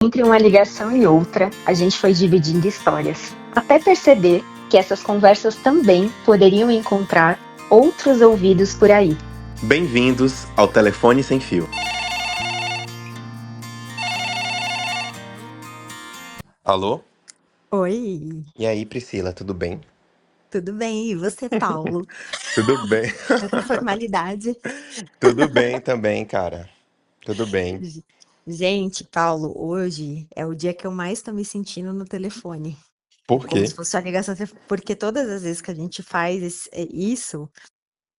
Entre uma ligação e outra, a gente foi dividindo histórias, até perceber que essas conversas também poderiam encontrar outros ouvidos por aí. Bem-vindos ao Telefone Sem Fio. Alô? Oi, E aí, Priscila, tudo bem? tudo bem? E você, Paulo? Tudo bem. Tanta formalidade. Tudo bem também, cara. Tudo bem. G- Gente, Paulo, hoje é o dia que eu mais tô me sentindo no telefone. Por Como quê? se fosse uma ligação, porque todas as vezes que a gente faz isso,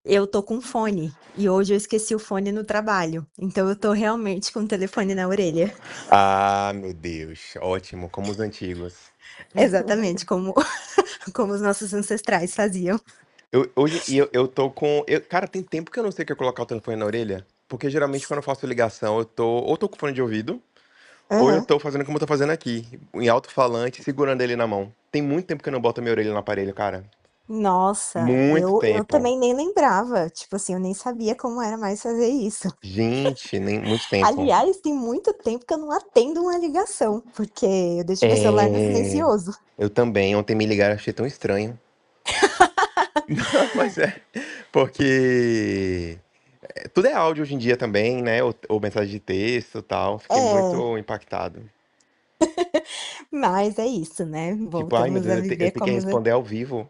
eu tô com fone. E hoje eu esqueci o fone no trabalho. Então eu tô realmente com o telefone na orelha. Ah, meu Deus. Ótimo, como os antigos. Exatamente como, como os nossos ancestrais faziam. Hoje eu tô com. Cara, tem tempo que eu não sei o que é colocar o telefone na orelha. Porque geralmente quando eu faço ligação, eu tô. Ou tô com fone de ouvido, ou eu Aham. tô fazendo como eu tô fazendo aqui, em alto-falante, segurando ele na mão. Tem muito tempo que eu não boto a minha orelha no aparelho, cara. Nossa, Muito eu tempo. também nem lembrava. Tipo assim, eu nem sabia como era mais fazer isso. Gente, nem muito tempo. Aliás, tem muito tempo que eu não atendo uma ligação, porque eu deixo meu celular no É. silencioso. Eu também. Ontem me ligaram, achei tão estranho. Não, mas é. Porque. Tudo é áudio hoje em dia também, né? Ou mensagem de texto e tal. Fiquei É, muito impactado. mas é isso, né? Tipo, ai meu Voltamos Deus, a eu viver tenho que como. responder ao vivo.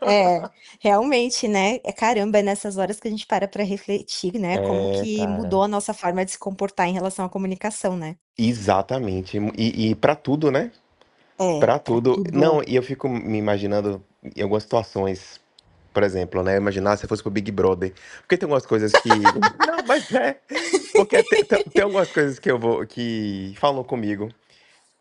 É, realmente, né? É caramba, é nessas horas que a gente para pra refletir, né? Como É, que cara. mudou a nossa forma de se comportar em relação à comunicação, né? Exatamente. E pra tudo, né? É, Pra pra tudo. Não, tudo. e eu fico me imaginando em algumas situações. Por exemplo, né? Imaginar se eu fosse pro Big Brother. Porque tem algumas coisas que. Não, mas é. Porque tem algumas coisas que eu vou. Que falam comigo.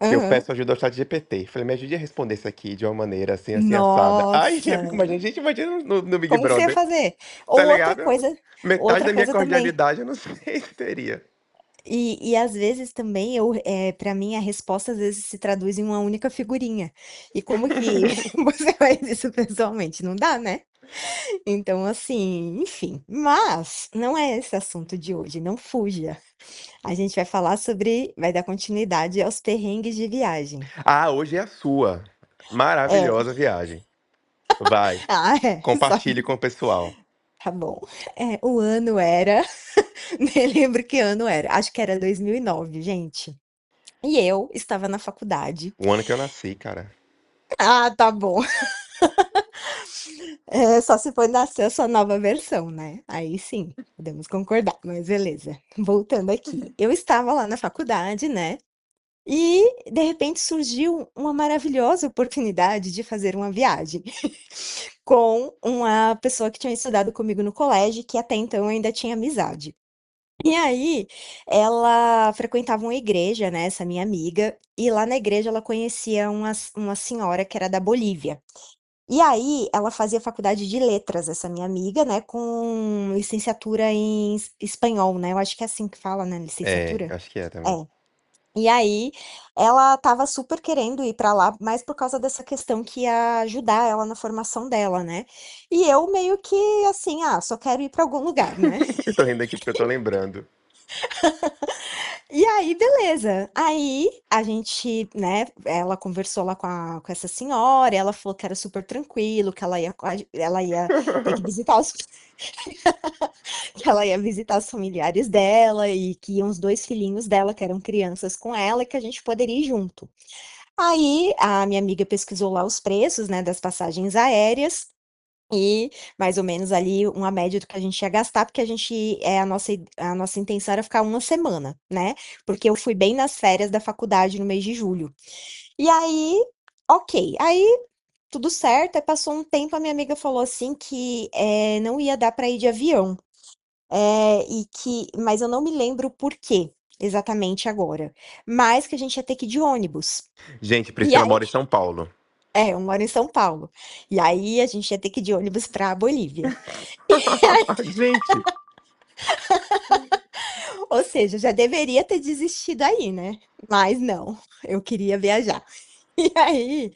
Que eu Aham. peço ajuda ao chat GPT. Falei, me ajude a responder isso aqui de uma maneira assim, assim, assada. Aí eu fico Nossa, imaginando, gente, imagina no Big como que você ia Brother. fazer? Tá Ou ligado? Metade outra da minha coisa também. cordialidade eu não sei se teria. E às vezes também para mim a resposta às vezes se traduz em uma única figurinha. E como que você faz isso pessoalmente? Não dá, né? Então, assim, enfim. Mas não é esse assunto de hoje, não fuja. A gente vai falar sobre, vai dar continuidade aos perrengues de viagem. Ah, hoje é a sua. É, Maravilhosa viagem. Vai, só compartilhe com o pessoal. tá bom. É, o ano era, nem lembro que ano era. Acho que era 2009, gente. E eu estava na faculdade. O ano que eu nasci, cara. Ah, tá bom. É, só se for nascer a sua nova versão, né? Aí sim, podemos concordar, mas beleza. Voltando aqui. Eu estava lá na faculdade, né? E de repente surgiu uma maravilhosa oportunidade de fazer uma viagem com uma pessoa que tinha estudado comigo no colégio, que até então eu ainda tinha amizade. E aí, ela frequentava uma igreja, né, essa minha amiga, e lá na igreja ela conhecia uma senhora que era da Bolívia. E aí, ela fazia faculdade de letras, essa minha amiga, né, com licenciatura em espanhol, né? Eu acho que é assim que fala, né? É, Licenciatura? acho que é também. É. E aí, ela estava super querendo ir para lá, mais por causa dessa questão que ia ajudar ela na formação dela, né? E eu meio que assim, só quero ir para algum lugar, né? Eu tô rindo aqui porque eu tô lembrando. E aí, beleza. Aí a gente, né, ela conversou lá com essa senhora, e ela falou que era super tranquilo, que ela ia ter que visitar os, que ela ia visitar os familiares dela e que iam os dois filhinhos dela, que eram crianças com ela, e que a gente poderia ir junto. Aí a minha amiga pesquisou lá os preços, né, das passagens aéreas. E mais ou menos ali uma média do que a gente ia gastar, porque a nossa intenção era ficar uma semana, né? Porque eu fui bem nas férias da faculdade no mês de julho. E aí, ok. Aí tudo certo, aí passou um tempo, a minha amiga falou assim que não ia dar para ir de avião. Mas eu não me lembro por quê exatamente agora. Mas que a gente ia ter que ir de ônibus. Gente, E Priscila aí, mora em São Paulo. eu moro em São Paulo. E aí a gente ia ter que ir de ônibus para Bolívia. Gente, Ou seja, já deveria ter desistido aí, né? Mas não, eu queria viajar. E aí,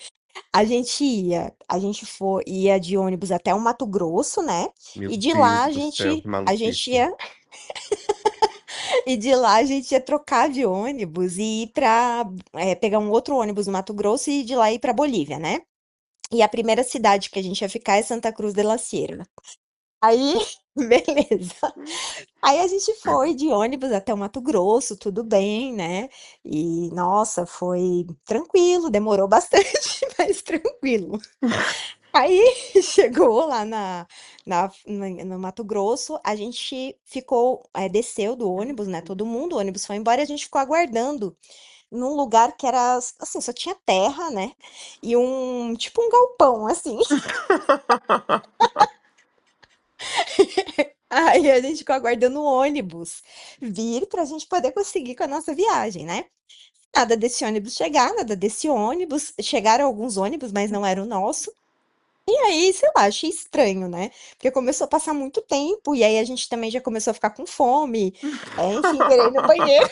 ia de ônibus até o Mato Grosso, né? meu E de lá Deus do céu, que a gente maluquice. ia, E de lá a gente ia trocar de ônibus e ir pra pegar um outro ônibus no Mato Grosso e de lá ir pra Bolívia, né? E a primeira cidade que a gente ia ficar é Santa Cruz de la Sierra. Aí, beleza. Aí a gente foi de ônibus até o Mato Grosso, tudo bem, né? E nossa, foi tranquilo, demorou bastante, mas tranquilo. Aí chegou lá no Mato Grosso, a gente ficou, desceu do ônibus, né? Todo mundo, o ônibus foi embora e a gente ficou aguardando num lugar que era assim, só tinha terra, né? E tipo um galpão, assim. Aí a gente ficou aguardando o ônibus vir pra gente poder conseguir com a nossa viagem, né? Nada desse ônibus chegar, nada desse ônibus. Chegaram alguns ônibus, mas não era o nosso. E aí, sei lá, achei estranho, né? Porque começou a passar muito tempo, e aí a gente também já começou a ficar com fome, enfim, querer ir no banheiro.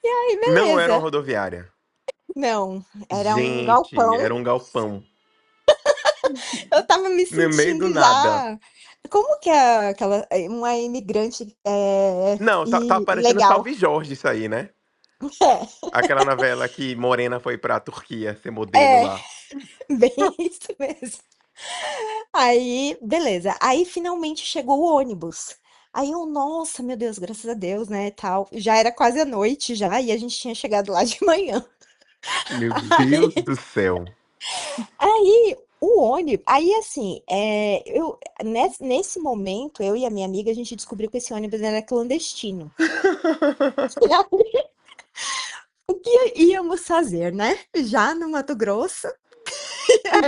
Aí, Não era uma beleza. rodoviária. Não, era um Gente, galpão. era um galpão. Eu tava me No meio do sentindo nada. já. Como que é aquela. Uma imigrante Não, tá parecendo ilegal? Salve Jorge isso aí, né? Aquela novela que Morena foi pra Turquia ser modelo É, lá. bem isso mesmo. Aí, beleza. Aí finalmente chegou o ônibus. Aí eu, nossa, meu Deus, graças a Deus, né, tal. Já era quase a noite já e a gente tinha chegado lá de manhã. Meu Deus do céu. Aí o ônibus, aí assim, nesse momento, eu e a minha amiga, a gente descobriu que esse ônibus era clandestino. E aí, o que íamos fazer, né? Já no Mato Grosso,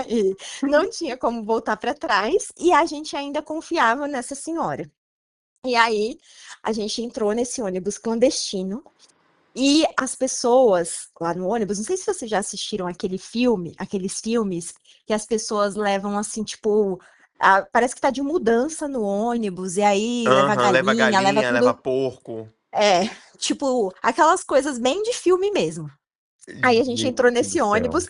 e não tinha como voltar para trás e a gente ainda confiava nessa senhora. E aí, a gente entrou nesse ônibus clandestino e as pessoas lá no ônibus, não sei se vocês já assistiram aqueles filmes que as pessoas levam assim, tipo, parece que tá de mudança no ônibus, e aí Aham, leva leva galinha, leva tudo, porco. é, tipo, aquelas coisas bem de filme mesmo. Aí a gente entrou Gente do nesse céu. ônibus,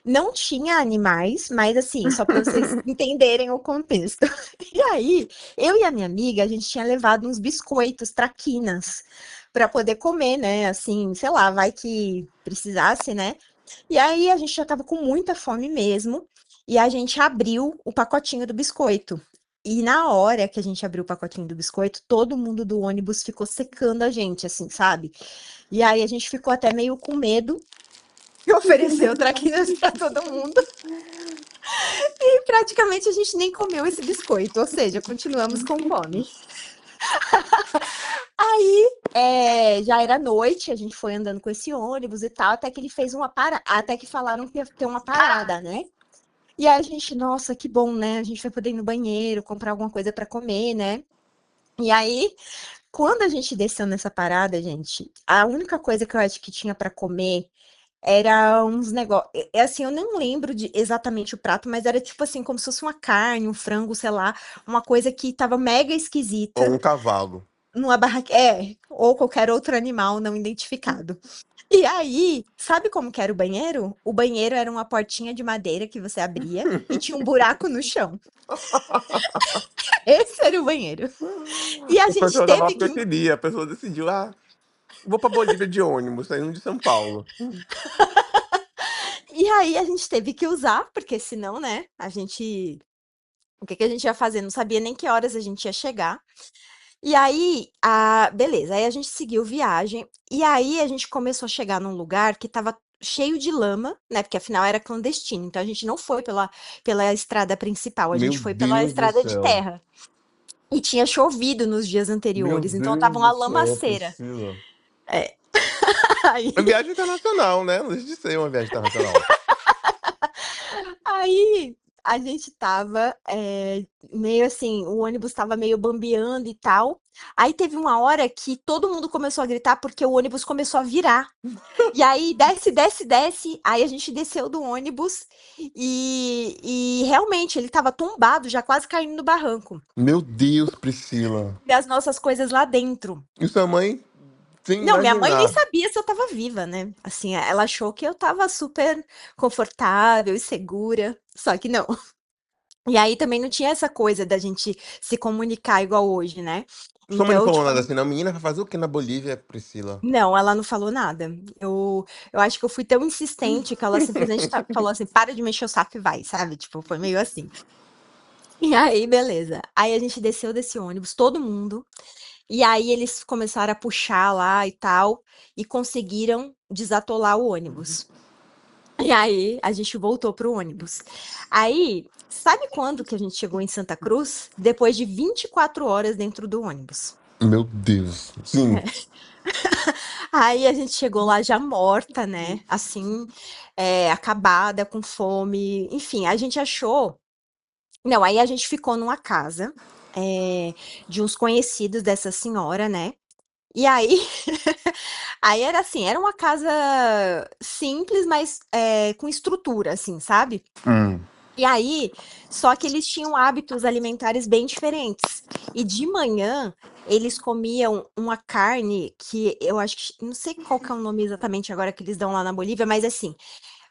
não tinha animais, mas assim, só para vocês entenderem o contexto. E aí, eu e a minha amiga, a gente tinha levado uns biscoitos, traquinas, para poder comer, né? Assim, sei lá, vai que precisasse, né? E aí a gente já tava com muita fome mesmo, e a gente abriu o pacotinho do biscoito. E na hora que a gente abriu o pacotinho do biscoito, todo mundo do ônibus ficou secando a gente, assim, sabe? E aí a gente ficou até meio com medo e ofereceu traquinas para todo mundo. E praticamente a gente nem comeu esse biscoito, ou seja, continuamos com fome. Aí já era noite, a gente foi andando com esse ônibus e tal, até que ele fez uma parada, até que falaram que ia ter uma parada, né? E aí a gente, nossa, que bom, né? A gente vai poder ir no banheiro, comprar alguma coisa para comer, né? E aí, quando a gente desceu nessa parada, gente, a única coisa que eu acho que tinha para comer era uns negócios. É assim, eu não lembro de exatamente o prato, mas era tipo assim, como se fosse uma carne, um frango, sei lá, uma coisa que tava mega Ou esquisita um cavalo. numa barraca. Ou qualquer outro animal não identificado. E aí, sabe como que era o banheiro? O banheiro era uma portinha de madeira que você abria e tinha um buraco no chão. Esse era o banheiro. E a A gente pessoa tava lá teve porque eu que. queria. A pessoa decidiu, vou pra Bolívia de ônibus, saindo de São Paulo. E aí a gente teve que usar, porque senão, né, a gente. O que que a gente ia fazer? Não sabia nem que horas a gente ia chegar. E aí, beleza, aí a gente seguiu viagem, e aí a gente começou a chegar num lugar que estava cheio de lama, né? Porque afinal era clandestino, então a gente não foi pela estrada principal, a Meu gente foi pela Deus do estrada de céu. terra. E tinha chovido nos dias Meu anteriores, então tava Deus uma do céu, lamaceira. Priscila. É. Uma Aí, viagem internacional, né? Não deixa de ser uma viagem internacional. aí a gente tava meio assim, o ônibus tava meio bambeando e tal. Aí teve uma hora que todo mundo começou a gritar porque o ônibus começou a virar. E aí, desce, desce, desce. Aí a gente desceu do ônibus e realmente ele estava tombado, já quase caindo no barranco. Meu Deus, Priscila. E as nossas coisas lá dentro. E sua mãe, sem Não, minha mãe nem imaginar. sabia se eu estava viva, né? Assim, ela achou que eu estava super confortável e segura. Só que não. E aí também não tinha essa coisa da gente se comunicar igual hoje, né? Sua mãe não Então, falou tipo, nada assim, não. Menina, vai fazer o que na Bolívia, Priscila? não, ela não falou nada. Eu acho que eu fui tão insistente que ela simplesmente falou assim: para de mexer o saco e vai, sabe? Tipo, foi meio assim. E aí, beleza. Aí a gente desceu desse ônibus, todo mundo. E aí eles começaram a puxar lá e tal, e conseguiram desatolar o ônibus. E aí a gente voltou pro ônibus. Aí, sabe quando que a gente chegou em Santa Cruz? Depois de 24 horas dentro do ônibus. Meu Deus. Sim. Aí a gente chegou lá já morta, né? Assim, acabada, com fome. Enfim, a gente achou. Não, aí a gente ficou numa casa de uns conhecidos dessa senhora, né? E aí, aí era assim, era uma casa simples, mas com estrutura, assim, sabe? Hum. E aí, só que eles tinham hábitos alimentares bem diferentes. E de manhã, eles comiam uma carne que eu acho que, não sei qual que é o nome exatamente agora que eles dão lá na Bolívia, mas assim,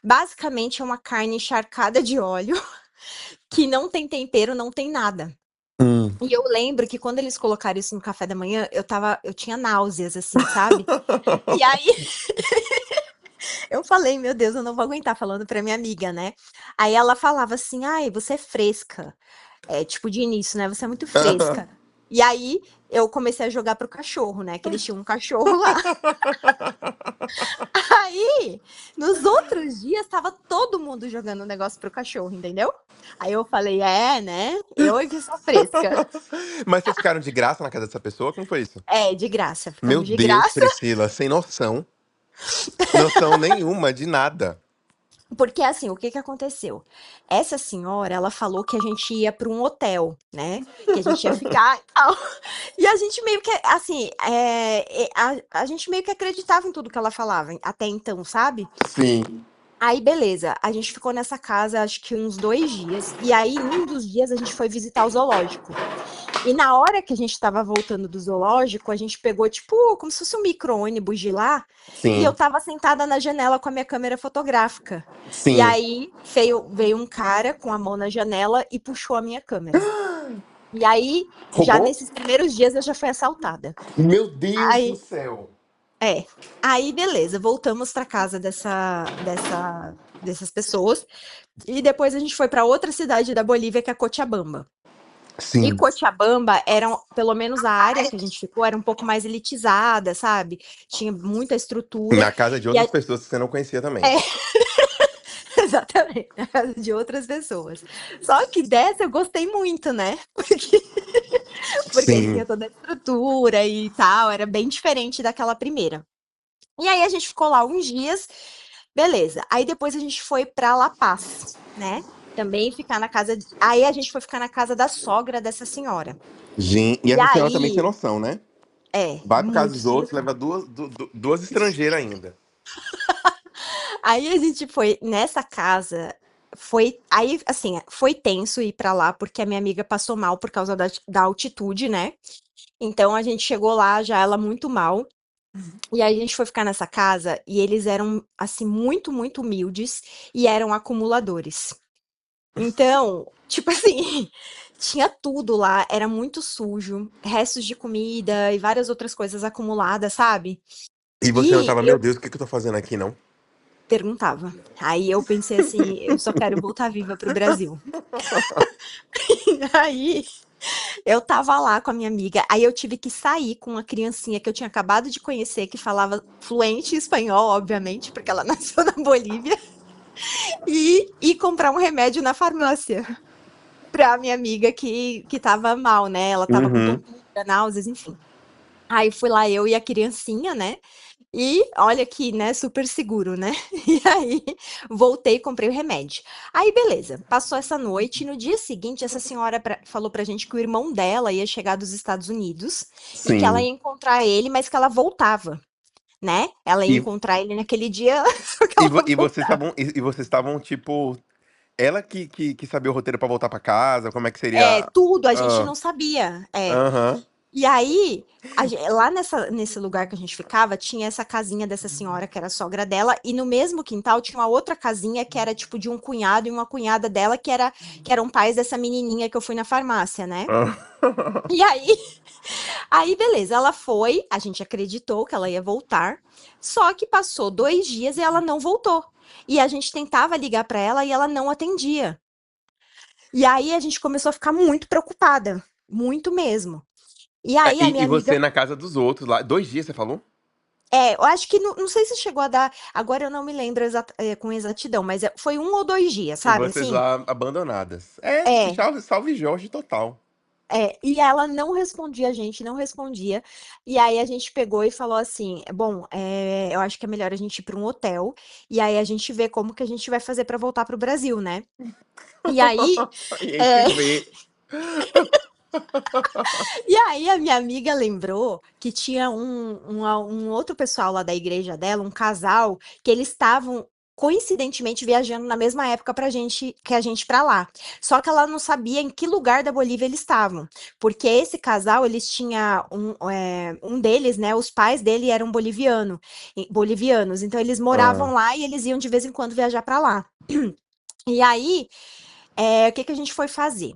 basicamente é uma carne encharcada de óleo, que não tem tempero, não tem nada. Hum. E eu lembro que quando eles colocaram isso no café da manhã, eu tinha náuseas, assim, sabe? E aí eu falei, meu Deus, eu não vou aguentar falando pra minha amiga, né? Aí ela falava assim, ai, você é fresca. Tipo, de início, né? Você é muito fresca. E aí eu comecei a jogar pro cachorro, né? Que eles tinham um cachorro lá. Aí, nos outros dias, tava todo mundo jogando o negócio pro cachorro, entendeu? Aí eu falei, né? Eu é que sou fresca. Mas vocês ficaram de graça na casa dessa pessoa? Como foi isso? É, de graça, Meu ficamos de Deus, graça. Priscila, sem noção. Noção nenhuma de nada. Porque assim, o que que aconteceu? Essa senhora, ela falou que a gente ia para um hotel, né? Que a gente ia ficar e tal. E a gente meio que, assim, a gente meio que acreditava em tudo que ela falava, até então, sabe? Sim. Aí, beleza, a gente ficou nessa casa acho que uns 2 dias, e aí, num dos dias, a gente foi visitar o zoológico. E na hora que a gente tava voltando do zoológico, a gente pegou, tipo, como se fosse um micro-ônibus de lá, e eu Sim. tava sentada na janela com a minha câmera fotográfica. E Sim. aí veio um cara com a mão na janela e puxou a minha câmera. E aí, já Roubou? nesses primeiros dias, eu já fui assaltada. Meu Deus do Aí, céu. é. Aí, beleza, voltamos pra casa dessas pessoas. E depois a gente foi pra outra cidade da Bolívia, que é Cochabamba. E Sim. Cochabamba era, pelo menos a área que a gente ficou, era um pouco mais elitizada, sabe? Tinha muita estrutura. Na casa de E outras pessoas que você não conhecia também. é, exatamente, na casa de outras pessoas. Só que dessa eu gostei muito, né? Porque Sim. tinha toda a estrutura e tal, era bem diferente daquela primeira. E aí a gente ficou lá uns dias, beleza. Aí depois a gente foi pra La Paz, né? Também ficar na casa. Aí a gente foi ficar na casa da sogra dessa senhora. Gente, e E essa senhora também sem aí, noção, né? Vai pra casa muito dos sem outros, noção. leva duas estrangeiras ainda. Aí a gente foi nessa casa, foi aí assim, foi tenso ir pra lá porque a minha amiga passou mal por causa da altitude, né? Então a gente chegou lá já ela muito mal. E aí a gente foi ficar nessa casa e eles eram assim muito, muito humildes e eram acumuladores. Então, tipo assim, tinha tudo lá, era muito sujo, restos de comida e várias outras coisas acumuladas, sabe? E você não E tava, meu eu Deus, o que que eu tô fazendo aqui, não? perguntava. Aí eu pensei assim, eu só quero voltar viva pro Brasil. Aí eu tava lá com a minha amiga, aí eu tive que sair com uma criancinha que eu tinha acabado de conhecer, que falava fluente espanhol, obviamente, porque ela nasceu na Bolívia, e comprar um remédio na farmácia pra minha amiga que tava mal, né? Ela tava com Uhum. tontura, náuseas, enfim. Aí fui lá eu e a criancinha, né? E olha que, né, super seguro, né? E aí voltei e comprei o remédio. Aí beleza, passou essa noite e no dia seguinte essa senhora falou pra gente que o irmão dela ia chegar dos Estados Unidos e que ela ia Sim. encontrar ele, mas que ela voltava, né? Ela ia E, encontrar ele naquele dia, só que ela e vocês voltava. estavam, e vocês estavam, tipo, ela que sabia o roteiro pra voltar pra casa, como é que seria? Tudo, a gente Ah, não sabia. aham. E aí, lá nesse lugar que a gente ficava, tinha essa casinha dessa senhora que era sogra dela, e no mesmo quintal tinha uma outra casinha que era tipo de um cunhado e uma cunhada dela, que eram pais dessa menininha que eu fui na farmácia, né? E aí, beleza, ela foi, a gente acreditou que ela ia voltar, só que passou 2 dias e ela não voltou. E a gente tentava ligar para ela e ela não atendia. E aí a gente começou a ficar muito preocupada, muito mesmo. E aí a minha E amiga, você na casa dos outros lá. 2 dias, você falou? eu acho que não sei se chegou a dar, agora eu não me lembro com exatidão, mas foi 1 ou 2 dias, E sabe vocês assim? lá abandonadas. É, É, salve Jorge total. e ela não respondia a gente, não respondia. E aí a gente pegou e falou assim: bom, eu acho que é melhor a gente ir para um hotel. E aí a gente vê como que a gente vai fazer para voltar para o Brasil, né? E aí, E aí se é, vê. e aí a minha amiga lembrou que tinha um outro pessoal lá da igreja dela, um casal, que eles estavam coincidentemente viajando na mesma época pra gente, que a gente para lá. Só que ela não sabia em que lugar da Bolívia eles estavam, porque esse casal, eles tinha um deles, né, os pais dele eram bolivianos, então eles Ah, moravam lá e eles iam de vez em quando viajar pra lá. E aí o que que a gente foi fazer?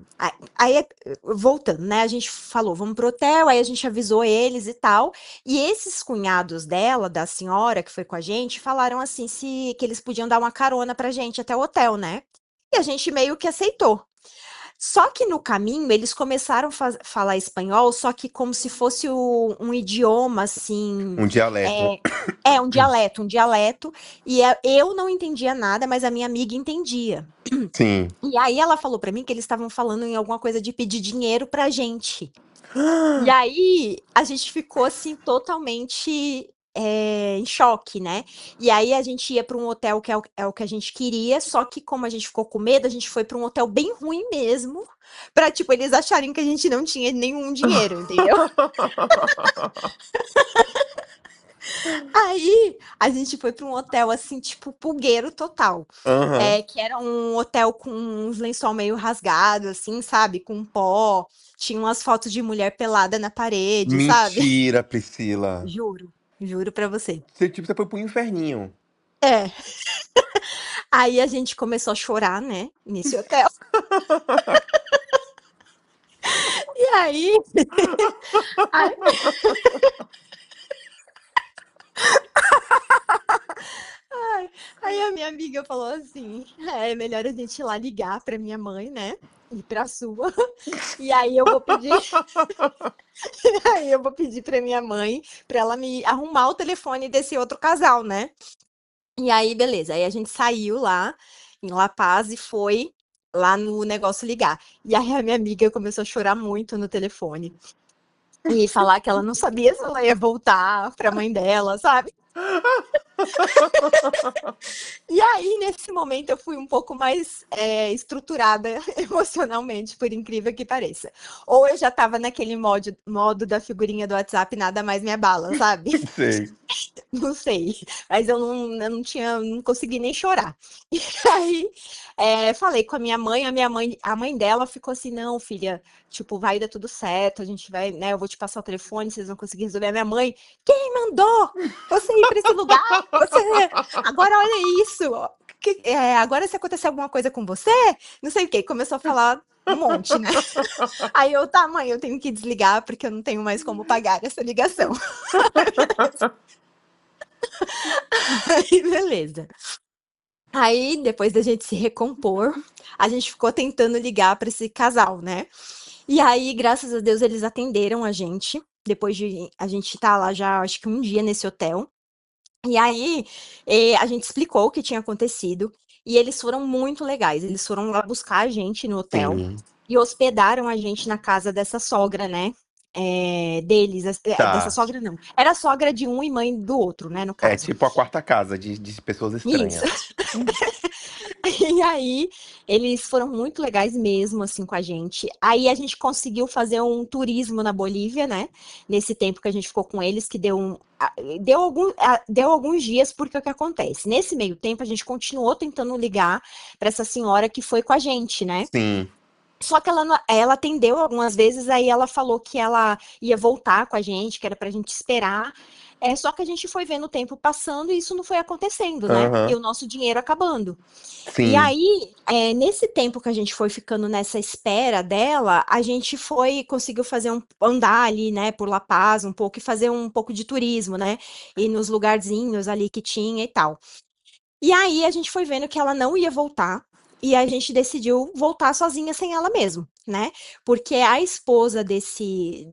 Aí, voltando, né? A gente falou, vamos pro hotel, aí a gente avisou eles e tal. E esses cunhados dela, da senhora que foi com a gente, falaram assim, se que eles podiam dar uma carona pra gente até o hotel, né? E a gente meio que aceitou. Só que no caminho eles começaram a falar espanhol, só que como se fosse um idioma assim, um dialeto. é, um dialeto, e eu não entendia nada, mas a minha amiga entendia. Sim. E aí ela falou pra mim que eles estavam falando em alguma coisa de pedir dinheiro pra gente. E aí a gente ficou assim totalmente em choque, né? E aí a gente ia pra um hotel que é o que a gente queria, só que como a gente ficou com medo, a gente foi pra um hotel bem ruim mesmo, pra tipo eles acharem que a gente não tinha nenhum dinheiro, entendeu? Aí a gente foi pra um hotel assim, tipo pulgueiro total. Aham. Que era um hotel com uns lençol meio rasgado, assim, sabe? Com pó. Tinha umas fotos de mulher pelada na parede, sabe? Mentira, Priscila. Juro, juro pra você. Você foi pro inferninho. É. Aí a gente começou a chorar, né? Nesse hotel. E aí, aí, aí a minha amiga falou assim: é melhor a gente ir lá ligar pra minha mãe, né? E pra sua. E aí eu vou pedir, aí eu vou pedir pra minha mãe pra ela me arrumar o telefone desse outro casal, né? E aí, beleza. Aí a gente saiu lá em La Paz e foi lá no negócio ligar. E aí a minha amiga começou a chorar muito no telefone e falar que ela não sabia se ela ia voltar para a mãe dela, sabe? E aí, nesse momento, eu fui um pouco mais estruturada emocionalmente, por incrível que pareça. Ou eu já estava naquele modo da figurinha do WhatsApp, nada mais me abala, sabe? Sei. Não sei, mas eu não consegui nem chorar. E aí, falei com a mãe dela ficou assim, não, filha, tipo, vai dar tudo certo, a gente vai, né, eu vou te passar o telefone, vocês vão conseguir resolver. A minha mãe, quem mandou você ir para esse lugar? Você, agora olha isso, agora se acontecer alguma coisa com você, não sei o quê, começou a falar um monte, né? Aí eu, tá, mãe, eu tenho que desligar porque eu não tenho mais como pagar essa ligação. Aí, beleza. Aí, depois da gente se recompor, a gente ficou tentando ligar para esse casal, né? E aí, graças a Deus, eles atenderam a gente. Depois de a gente estar lá já, acho que um dia nesse hotel. E aí, a gente explicou o que tinha acontecido. E eles foram muito legais. Eles foram lá buscar a gente no hotel Sim. e hospedaram a gente na casa dessa sogra, né? Deles, dessa Tá. sogra não. Era sogra de um e mãe do outro, né? No É caso. tipo a quarta casa de pessoas Isso. estranhas. E aí, eles foram muito legais mesmo, assim, com a gente. Aí a gente conseguiu fazer um turismo na Bolívia, né? Nesse tempo que a gente ficou com eles, que deu alguns dias, porque o que acontece? Nesse meio tempo, a gente continuou tentando ligar para essa senhora que foi com a gente, né? Sim. Só que ela atendeu algumas vezes, aí ela falou que ela ia voltar com a gente, que era pra gente esperar. Só que a gente foi vendo o tempo passando e isso não foi acontecendo, né? E Aham. o nosso dinheiro acabando. E Sim. aí, nesse tempo que a gente foi ficando nessa espera dela, a gente conseguiu andar ali, né, por La Paz um pouco e fazer um pouco de turismo, né? Ir nos lugarzinhos ali que tinha e tal. E aí a gente foi vendo que ela não ia voltar. E a gente decidiu voltar sozinha sem ela mesmo, né? Porque a esposa desse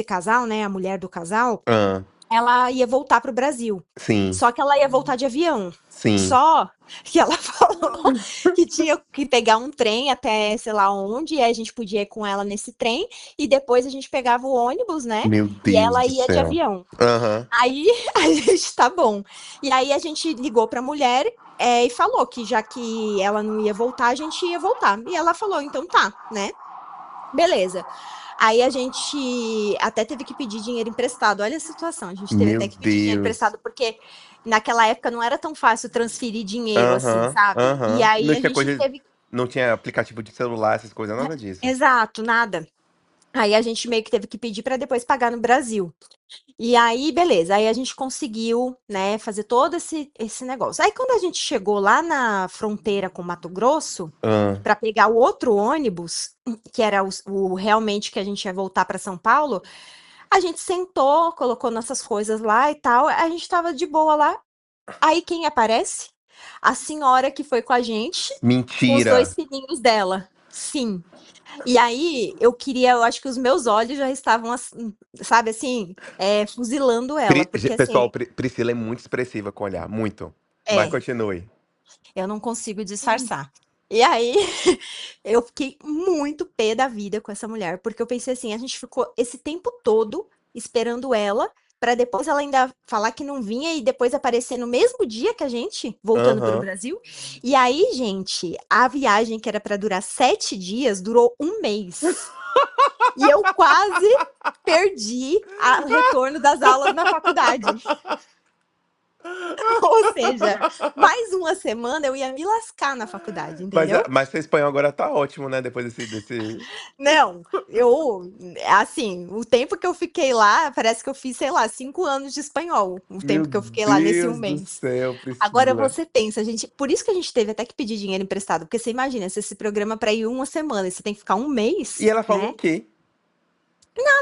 casal, né? A mulher do casal, Ah, ela ia voltar para o Brasil. sim. Só que ela ia voltar de avião. Sim. Só que ela falou que tinha que pegar um trem até sei lá onde, e aí a gente podia ir com ela nesse trem, e depois a gente pegava o ônibus, né? Meu E Deus ela do ia de céu. avião. Aham. Aí a gente tá bom. E aí a gente ligou pra mulher, e falou que já que ela não ia voltar, a gente ia voltar. E ela falou, então tá, né? Beleza. Aí a gente até teve que pedir dinheiro emprestado. Olha a situação, a gente teve Meu até que pedir dinheiro Deus. emprestado porque naquela época não era tão fácil transferir dinheiro assim, Aham, sabe? E aham. aí Não a tinha gente coisa. teve. Não tinha aplicativo de celular, essas coisas, nada disso. Exato, nada. Aí a gente meio que teve que pedir para depois pagar no Brasil. E aí, beleza, aí a gente conseguiu, né, fazer todo esse negócio. Aí quando a gente chegou lá na fronteira com Mato Grosso, Ah, para pegar o outro ônibus, que era realmente que a gente ia voltar para São Paulo, a gente sentou, colocou nossas coisas lá e tal, a gente tava de boa lá. Aí quem aparece? A senhora que foi com a gente, com os dois mentira. filhinhos dela. Sim. E aí eu acho que os meus olhos já estavam, sabe assim, fuzilando ela, porque Pessoal, assim, Priscila é muito expressiva com o olhar, muito. Mas é, continue. eu não consigo disfarçar. E aí, eu fiquei muito pé da vida com essa mulher, porque eu pensei assim, a gente ficou esse tempo todo esperando ela, para depois ela ainda falar que não vinha e depois aparecer no mesmo dia que a gente, voltando para o Aham. Brasil. E aí, gente, a viagem que era para durar 7 dias, durou um mês. E eu quase perdi o retorno das aulas na faculdade. Ou seja, mais uma semana eu ia me lascar na faculdade, entendeu? Mas seu espanhol agora tá ótimo, né? Depois desse... Não, assim, o tempo que eu fiquei lá, parece que eu fiz, sei lá, 5 anos de espanhol, o Meu tempo que eu fiquei lá nesse um Deus do mês. céu, Agora Priscila. você pensa, gente, por isso que a gente teve até que pedir dinheiro emprestado, porque você imagina, você se programa para ir uma semana e você tem que ficar um E mês, ela falou né? o quê?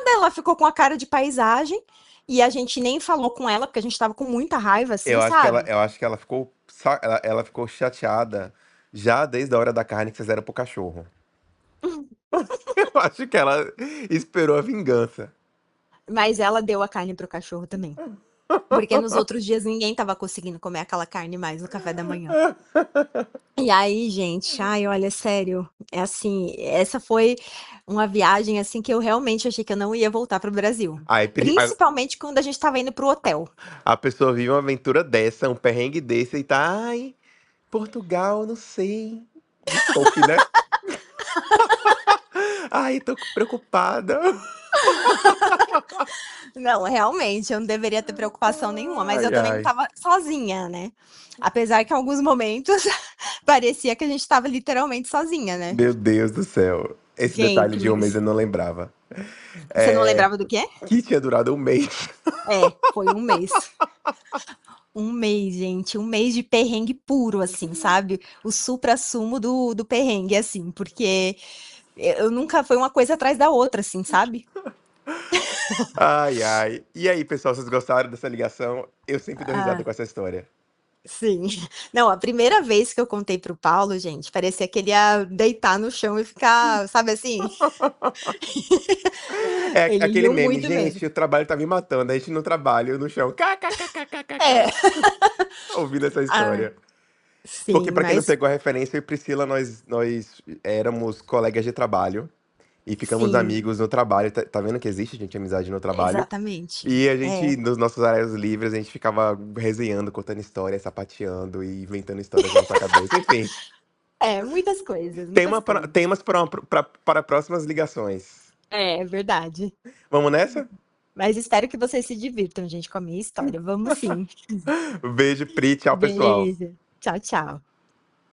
Ela ficou com a cara de paisagem e a gente nem falou com ela, porque a gente tava com muita raiva, assim, sabe? Eu acho que ela ficou, ela ficou chateada já desde a hora da carne que vocês deram pro cachorro. Eu acho que ela esperou a vingança. Mas ela deu a carne pro cachorro também. Porque nos outros dias ninguém tava conseguindo comer aquela carne mais no café da manhã. E aí, gente, ai, olha, sério, é assim, essa foi uma viagem assim que eu realmente achei que eu não ia voltar pro Brasil. Aí Principalmente quando a gente tava indo pro hotel. a pessoa vive uma aventura dessa, um perrengue desse e tá, ai, Portugal, não sei. Desconfie, né? Ai, tô preocupada. Não, realmente, eu não deveria ter preocupação nenhuma, mas eu Ai, também não ai. estava sozinha, né? Apesar que em alguns momentos parecia que a gente estava literalmente sozinha, né? Meu Deus do céu. Esse detalhe Gente, de um mês eu mas não lembrava. você não É, lembrava do quê? que tinha durado um mês. Foi um mês. Um mês, gente, um mês de perrengue puro, assim, sabe? O suprassumo do perrengue, assim, porque eu nunca foi uma coisa atrás da outra, assim, sabe? Ai, ai. E aí, pessoal, vocês gostaram dessa ligação? Eu sempre dou risada Ah, com essa história. sim. Não, a primeira vez que eu contei pro Paulo, gente, parecia que ele ia deitar no chão e ficar, sabe assim? É Ele aquele riu meme, muito mesmo. gente, o trabalho tá me matando, a gente no trabalho, eu no chão, É. kkkkkk, ouvindo essa Ah, história. Porque sim, pra quem não mas pegou a referência, eu e Priscila, nós éramos colegas de trabalho e ficamos sim, amigos no trabalho. Tá vendo que existe, gente, amizade no trabalho? exatamente. E a É. gente, nos nossos horários livres, a gente ficava resenhando, contando histórias, sapateando e inventando histórias na nossa cabeça. Enfim, É, muitas coisas, muitas coisas. temas para próximas ligações. É verdade. Vamos nessa? Mas espero que vocês se divirtam, gente, com a minha história. Vamos sim. Beijo, Pri, tchau, pessoal. Beijo. Tchau, tchau.